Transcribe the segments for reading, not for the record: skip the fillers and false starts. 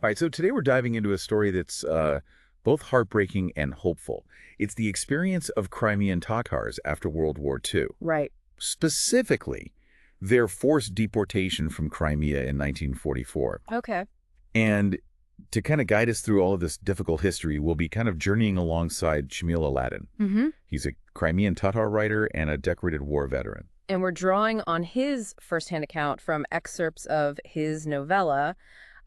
All right, so today we're diving into a story that's both heartbreaking and hopeful. It's the experience of Crimean Tatars after World War II. Right. Specifically, their forced deportation from Crimea in 1944. Okay. And to kind of guide us through all of this difficult history, we'll be kind of journeying alongside Shamil Alyadin. Mm-hmm. He's a Crimean Tatar writer and a decorated war veteran. And we're drawing on his firsthand account from excerpts of his novella,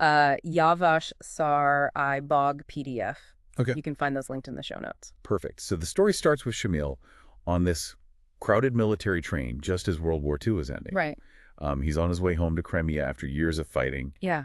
Vаш Царь I Bog PDF. Okay. You can find those linked in the show notes. Perfect. So the story starts with Shamil on this crowded military train just as World War II is ending. Right. He's on his way home to Crimea after years of fighting. Yeah.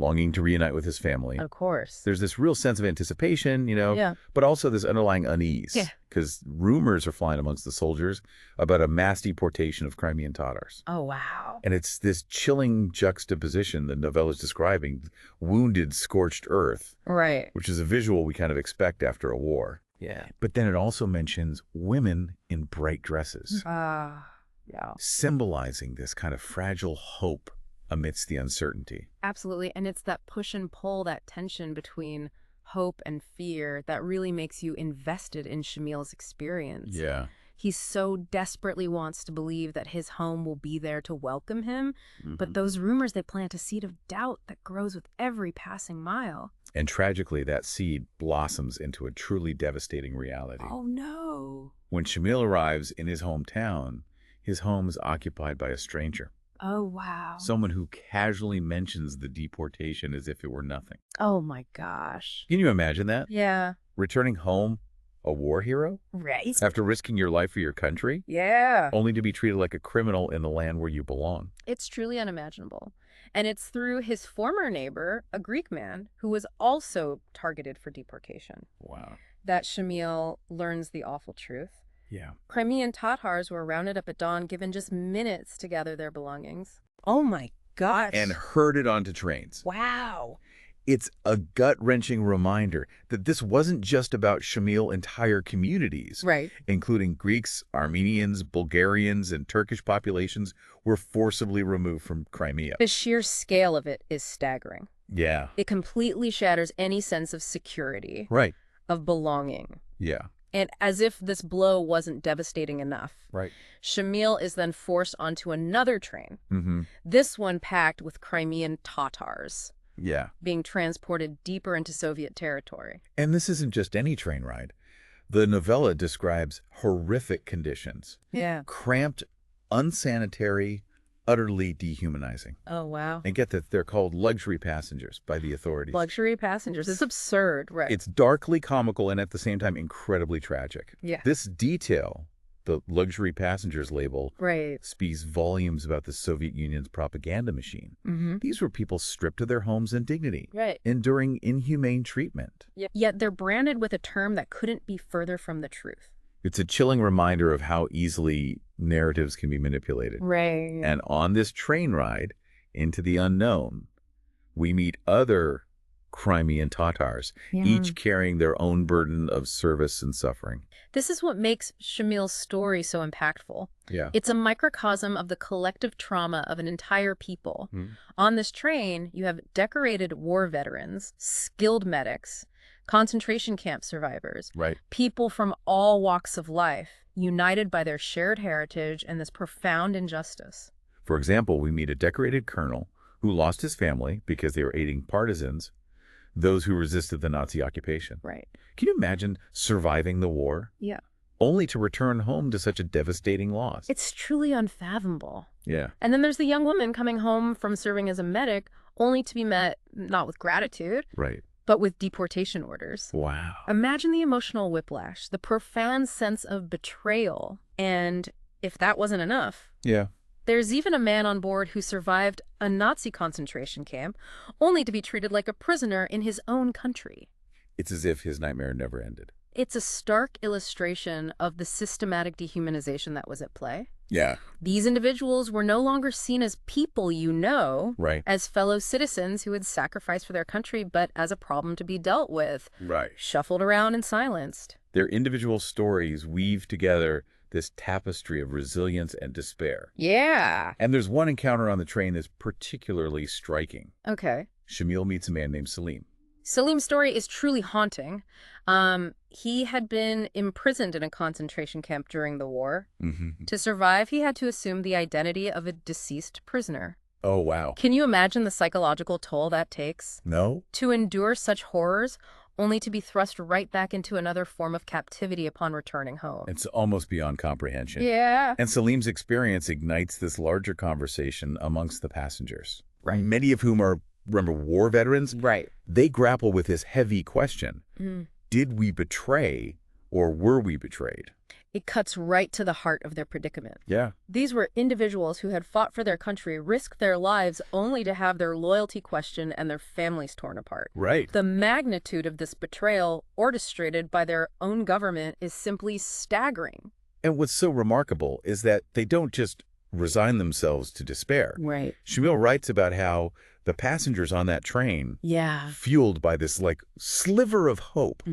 Longing to reunite with his family. Of course. There's this real sense of anticipation, Yeah. but also this underlying unease. Yeah. Because rumors are flying amongst the soldiers about a mass deportation of Crimean Tatars. Oh, wow. And it's this chilling juxtaposition the novella is describing, wounded, scorched earth, Right. which is a visual we kind of expect after a war. Yeah. But then it also mentions women in bright dresses, Yeah. symbolizing this kind of fragile hope amidst the uncertainty. Absolutely. And it's that push and pull, that tension between hope and fear that really makes you invested in Shamil's experience. Yeah. He so desperately wants to believe that his home will be there to welcome him, but those rumors, they plant a seed of doubt that grows with every passing mile. And tragically, that seed blossoms into a truly devastating reality. Oh, no. When Shamil arrives in his hometown, his home is occupied by a stranger. Oh, wow. Someone who casually mentions the deportation as if it were nothing. Oh, my gosh. Can you imagine that? Yeah. Returning home, a war hero? Right. After risking your life for your country? Yeah. Only to be treated like a criminal in the land where you belong. It's truly unimaginable. And it's through his former neighbor, a Greek man, who was also targeted for deportation, Wow. that Shamil learns the awful truth. Yeah. Crimean Tatars were rounded up at dawn, given just minutes to gather their belongings. Oh my gosh. And herded onto trains. Wow. It's a gut-wrenching reminder that this wasn't just about Shamil entire communities. Right. Including Greeks, Armenians, Bulgarians, and Turkish populations were forcibly removed from Crimea. The sheer scale of it is staggering. Yeah. It completely shatters any sense of security, Right. of belonging. Yeah. And as if this blow wasn't devastating enough, Right. Shamil is then forced onto another train, Mm-hmm. this one packed with Crimean Tatars, Yeah. being transported deeper into Soviet territory. And this isn't just any train ride. The novella describes horrific conditions. Yeah. Cramped, unsanitary, utterly dehumanizing. Oh, wow. And get that they're called luxury passengers by the authorities. Luxury passengers. It's absurd, right? It's darkly comical and at the same time incredibly tragic. Yeah. This detail, the luxury passengers label, Right. speaks volumes about the Soviet Union's propaganda machine. Mm-hmm. These were people stripped of their homes and dignity, Right. enduring inhumane treatment. Yet they're branded with a term that couldn't be further from the truth. It's a chilling reminder of how easily narratives can be manipulated. Right. And on this train ride into the unknown, we meet other Crimean Tatars, each carrying their own burden of service and suffering. This is what makes Shamil's story so impactful. Yeah. It's a microcosm of the collective trauma of an entire people. On this train, you have decorated war veterans, skilled medics, concentration camp survivors, Right. people from all walks of life, united by their shared heritage and this profound injustice. For example, we meet a decorated colonel who lost his family because they were aiding partisans, those who resisted the Nazi occupation. Right. Can you imagine surviving the war, Yeah. only to return home to such a devastating loss? It's truly unfathomable. Yeah. And then there's the young woman coming home from serving as a medic, only to be met not with gratitude, Right. but with deportation orders. Wow. Imagine the emotional whiplash, the profound sense of betrayal. And if that wasn't enough, Yeah. there's even a man on board who survived a Nazi concentration camp, only to be treated like a prisoner in his own country. It's as if his nightmare never ended. It's a stark illustration of the systematic dehumanization that was at play. Yeah. These individuals were no longer seen as people Right. as fellow citizens who had sacrificed for their country, but as a problem to be dealt with, Right. shuffled around and silenced. Their individual stories weave together this tapestry of resilience and despair. Yeah. And there's one encounter on the train that's particularly striking. Okay. Shamil meets a man named Salim. Salim's story is truly haunting. He had been imprisoned in a concentration camp during the war. To survive, he had to assume the identity of a deceased prisoner. Oh, wow. Can you imagine the psychological toll that takes? No? To endure such horrors, only to be thrust right back into another form of captivity upon returning home. It's almost beyond comprehension. Yeah. And Salim's experience ignites this larger conversation amongst the passengers. Right. Many of whom are, remember, war veterans? Right. They grapple with this heavy question. Did we betray or were we betrayed? It cuts right to the heart of their predicament. Yeah. These were individuals who had fought for their country, risked their lives only to have their loyalty questioned and their families torn apart. Right. The magnitude of this betrayal, orchestrated by their own government, is simply staggering. And what's so remarkable is that they don't just resign themselves to despair. Right. Shamil writes about how the passengers on that train, fueled by this sliver of hope,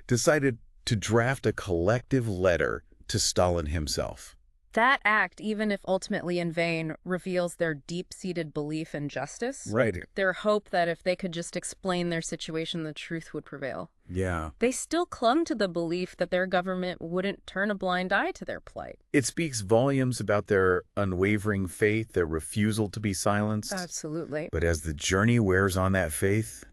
decided to draft a collective letter to Stalin himself. That act, even if ultimately in vain, reveals their deep-seated belief in justice. Right. Their hope that if they could just explain their situation, the truth would prevail. Yeah. They still clung to the belief that their government wouldn't turn a blind eye to their plight. It speaks volumes about their unwavering faith, their refusal to be silenced. Absolutely. But as the journey wears on that faith,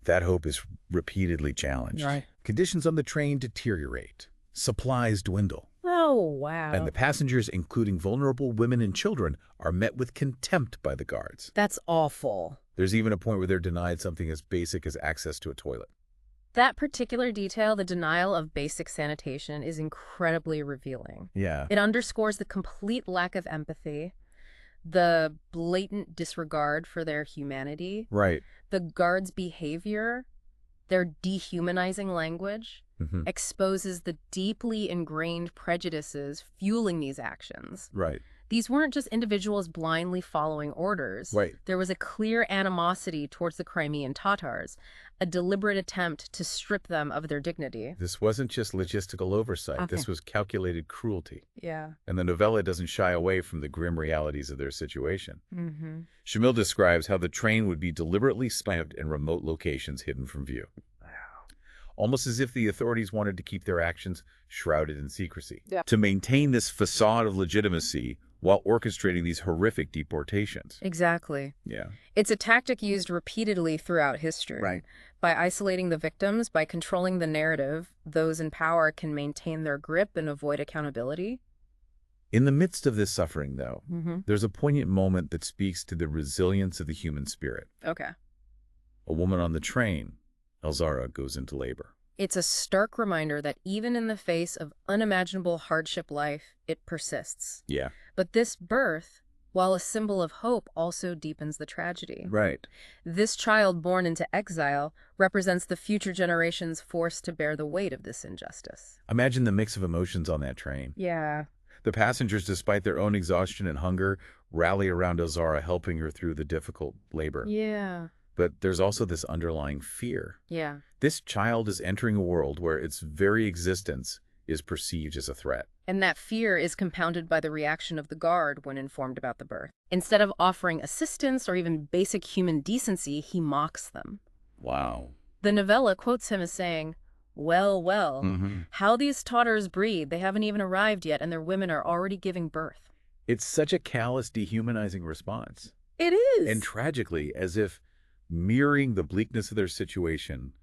that hope is repeatedly challenged. Right. Conditions on the train deteriorate. Supplies dwindle. Oh, wow. And the passengers, including vulnerable women and children, are met with contempt by the guards. That's awful. There's even a point where they're denied something as basic as access to a toilet. That particular detail, the denial of basic sanitation, is incredibly revealing. Yeah. It underscores the complete lack of empathy, the blatant disregard for their humanity. Right. The guards' behavior, their dehumanizing language, exposes the deeply ingrained prejudices fueling these actions. Right. These weren't just individuals blindly following orders. Right. There was a clear animosity towards the Crimean Tatars, a deliberate attempt to strip them of their dignity. This wasn't just logistical oversight. This was calculated cruelty. Yeah. And the novella doesn't shy away from the grim realities of their situation. Shamil describes how the train would be deliberately slammed in remote locations hidden from view. Almost as if the authorities wanted to keep their actions shrouded in secrecy. To maintain this facade of legitimacy while orchestrating these horrific deportations. Exactly. Yeah. It's a tactic used repeatedly throughout history. Right. By isolating the victims, by controlling the narrative, those in power can maintain their grip and avoid accountability. In the midst of this suffering, though, there's a poignant moment that speaks to the resilience of the human spirit. Okay. A woman on the train, Elzara, goes into labor. It's a stark reminder that even in the face of unimaginable hardship life, it persists. Yeah. But this birth, while a symbol of hope, also deepens the tragedy. Right. This child born into exile represents the future generations forced to bear the weight of this injustice. Imagine the mix of emotions on that train. Yeah. The passengers, despite their own exhaustion and hunger, rally around Elzara, helping her through the difficult labor. Yeah. But there's also this underlying fear. Yeah. This child is entering a world where its very existence is perceived as a threat. And that fear is compounded by the reaction of the guard when informed about the birth. Instead of offering assistance or even basic human decency, he mocks them. Wow. The novella quotes him as saying, well, how these Tatars breed, they haven't even arrived yet and their women are already giving birth. It's such a callous, dehumanizing response. It is. And tragically, as if mirroring the bleakness of their situation,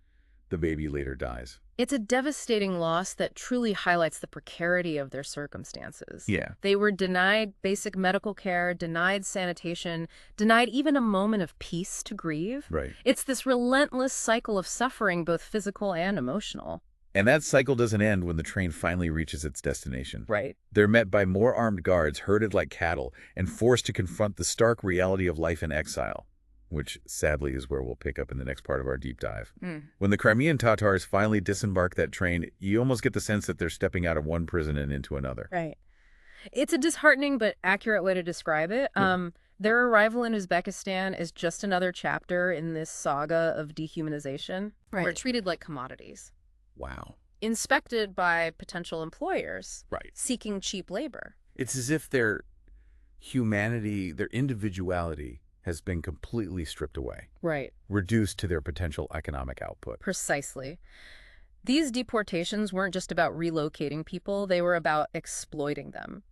the baby later dies. It's a devastating loss that truly highlights the precarity of their circumstances. Yeah. They were denied basic medical care, denied sanitation, denied even a moment of peace to grieve. Right. It's this relentless cycle of suffering, both physical and emotional. And that cycle doesn't end when the train finally reaches its destination. Right. They're met by more armed guards, herded like cattle, and forced to confront the stark reality of life in exile, which sadly is where we'll pick up in the next part of our deep dive. When the Crimean Tatars finally disembark that train, you almost get the sense that they're stepping out of one prison and into another. Right. It's a disheartening but accurate way to describe it. Their arrival in Uzbekistan is just another chapter in this saga of dehumanization. Right. We're treated like commodities. Wow. Inspected by potential employers. Right. Seeking cheap labor. It's as if their humanity, their individuality, has been completely stripped away, Right. reduced to their potential economic output. Precisely. These deportations weren't just about relocating people, they were about exploiting them,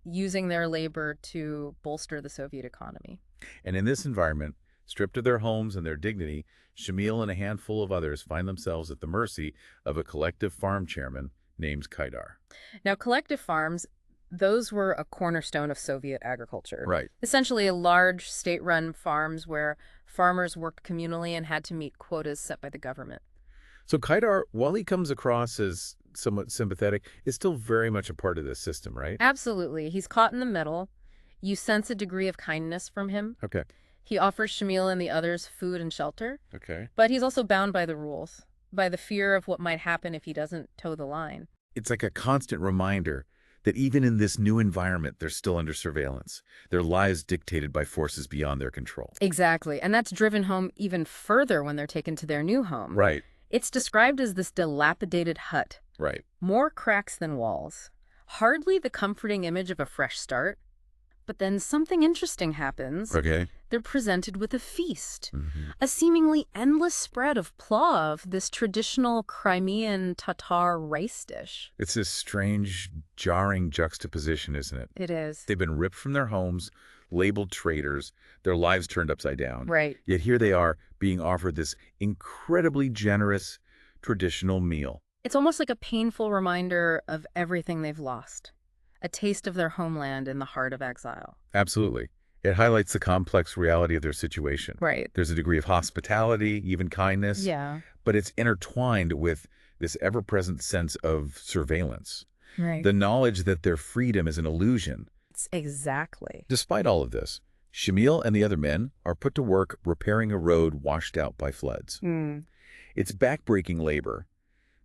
using their labor to bolster the Soviet economy. And in this environment, stripped of their homes and their dignity, Shamil and a handful of others find themselves at the mercy of a collective farm chairman named Kaidar. Now, collective farms, those were a cornerstone of Soviet agriculture. Right. Essentially, large state-run farms where farmers worked communally and had to meet quotas set by the government. So Kaidar, while he comes across as somewhat sympathetic, is still very much a part of this system, right? Absolutely. He's caught in the middle. You sense a degree of kindness from him. Okay. He offers Shamil and the others food and shelter, Okay. but he's also bound by the rules, by the fear of what might happen if he doesn't toe the line. It's like a constant reminder that even in this new environment, they're still under surveillance, their lives dictated by forces beyond their control. Exactly. And that's driven home even further when they're taken to their new home. Right. It's described as this dilapidated hut. Right. More cracks than walls. Hardly the comforting image of a fresh start. But then something interesting happens. Okay. They're presented with a feast. Mm-hmm. A seemingly endless spread of plov, this traditional Crimean Tatar rice dish. It's this strange, jarring juxtaposition, isn't it? It is. They've been ripped from their homes, labeled traitors, their lives turned upside down. Right. Yet here they are being offered this incredibly generous traditional meal. It's almost like a painful reminder of everything they've lost. A taste of their homeland in the heart of exile. Absolutely. It highlights the complex reality of their situation. Right. There's a degree of hospitality, even kindness. Yeah. But it's intertwined with this ever-present sense of surveillance. Right. The knowledge that their freedom is an illusion. Exactly. Despite all of this, Shamil and the other men are put to work repairing a road washed out by floods. It's backbreaking labor,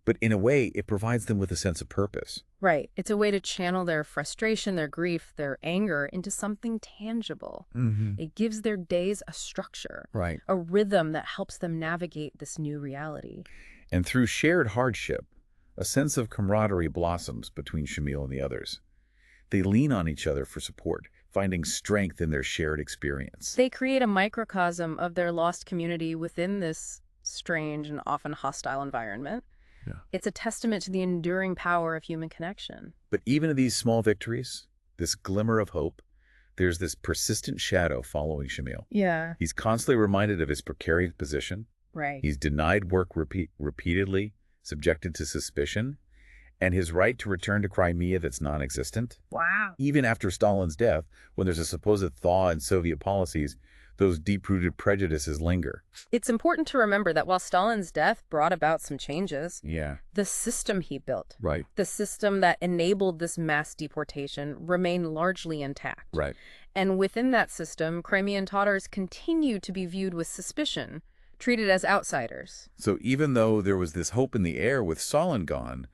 but in a way, it provides them with a sense of purpose. Right. It's a way to channel their frustration, their grief, their anger into something tangible. It gives their days a structure, Right. a rhythm that helps them navigate this new reality. And through shared hardship, a sense of camaraderie blossoms between Shamil and the others. They lean on each other for support, finding strength in their shared experience. They create a microcosm of their lost community within this strange and often hostile environment. Yeah. It's a testament to the enduring power of human connection. But even in these small victories, this glimmer of hope, there's this persistent shadow following Shamil. Yeah. He's constantly reminded of his precarious position. Right. He's denied work repeatedly, subjected to suspicion, and his right to return to Crimea that's non-existent. Wow. Even after Stalin's death, when there's a supposed thaw in Soviet policies, those deep-rooted prejudices linger. It's important to remember that while Stalin's death brought about some changes, Yeah. the system he built, Right. the system that enabled this mass deportation, remained largely intact. Right. And within that system, Crimean Tatars continue to be viewed with suspicion, treated as outsiders. So even though there was this hope in the air with Stalin gone,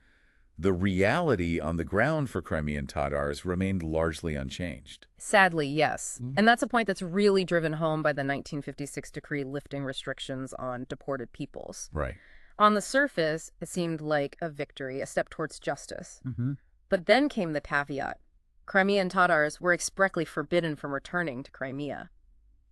the reality on the ground for Crimean Tatars remained largely unchanged. Sadly, yes. And that's a point that's really driven home by the 1956 decree lifting restrictions on deported peoples. Right. On the surface, it seemed like a victory, a step towards justice. But then came the caveat. Crimean Tatars were expressly forbidden from returning to Crimea.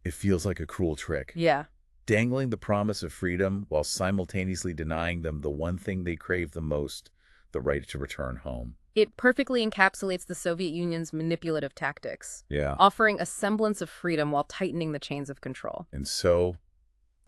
It feels like a cruel trick. Yeah. Dangling the promise of freedom while simultaneously denying them the one thing they crave the most, the right to return home. It perfectly encapsulates the Soviet Union's manipulative tactics, Yeah. offering a semblance of freedom while tightening the chains of control. And so,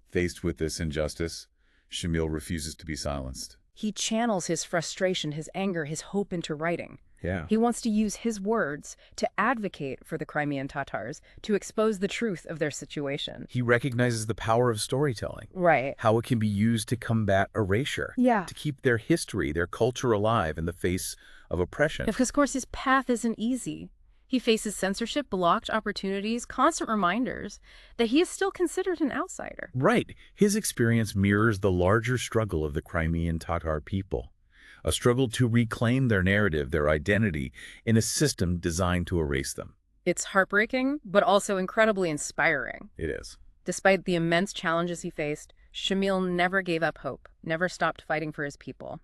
faced with this injustice, Shamil refuses to be silenced. He channels his frustration, his anger, his hope into writing. Yeah. He wants to use his words to advocate for the Crimean Tatars, to expose the truth of their situation. He recognizes the power of storytelling, Right. how it can be used to combat erasure, Yeah. to keep their history, their culture alive in the face of oppression. Of course, his path isn't easy. He faces censorship, blocked opportunities, constant reminders that he is still considered an outsider. Right. His experience mirrors the larger struggle of the Crimean Tatar people, a struggle to reclaim their narrative, their identity, in a system designed to erase them. It's heartbreaking, but also incredibly inspiring. It is. Despite the immense challenges he faced, Shamil never gave up hope, never stopped fighting for his people.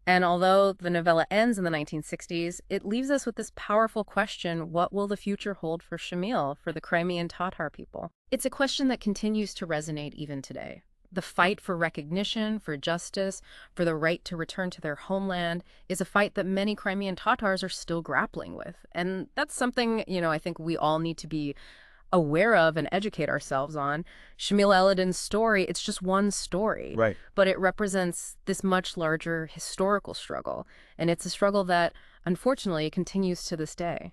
And although the novella ends in the 1960s, it leaves us with this powerful question: what will the future hold for Shamil, for the Crimean Tatar people? It's a question that continues to resonate even today. The fight for recognition, for justice, for the right to return to their homeland is a fight that many Crimean Tatars are still grappling with. And that's something, I think we all need to be aware of and educate ourselves on. Shamil Alyadin's story, it's just one story. Right. But it represents this much larger historical struggle. And it's a struggle that, unfortunately, continues to this day.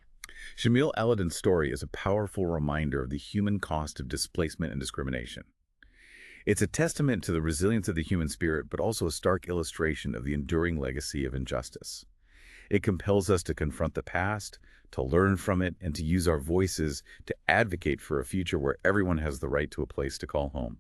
Shamil Alyadin's story is a powerful reminder of the human cost of displacement and discrimination. It's a testament to the resilience of the human spirit, but also a stark illustration of the enduring legacy of injustice. It compels us to confront the past, to learn from it, and to use our voices to advocate for a future where everyone has the right to a place to call home.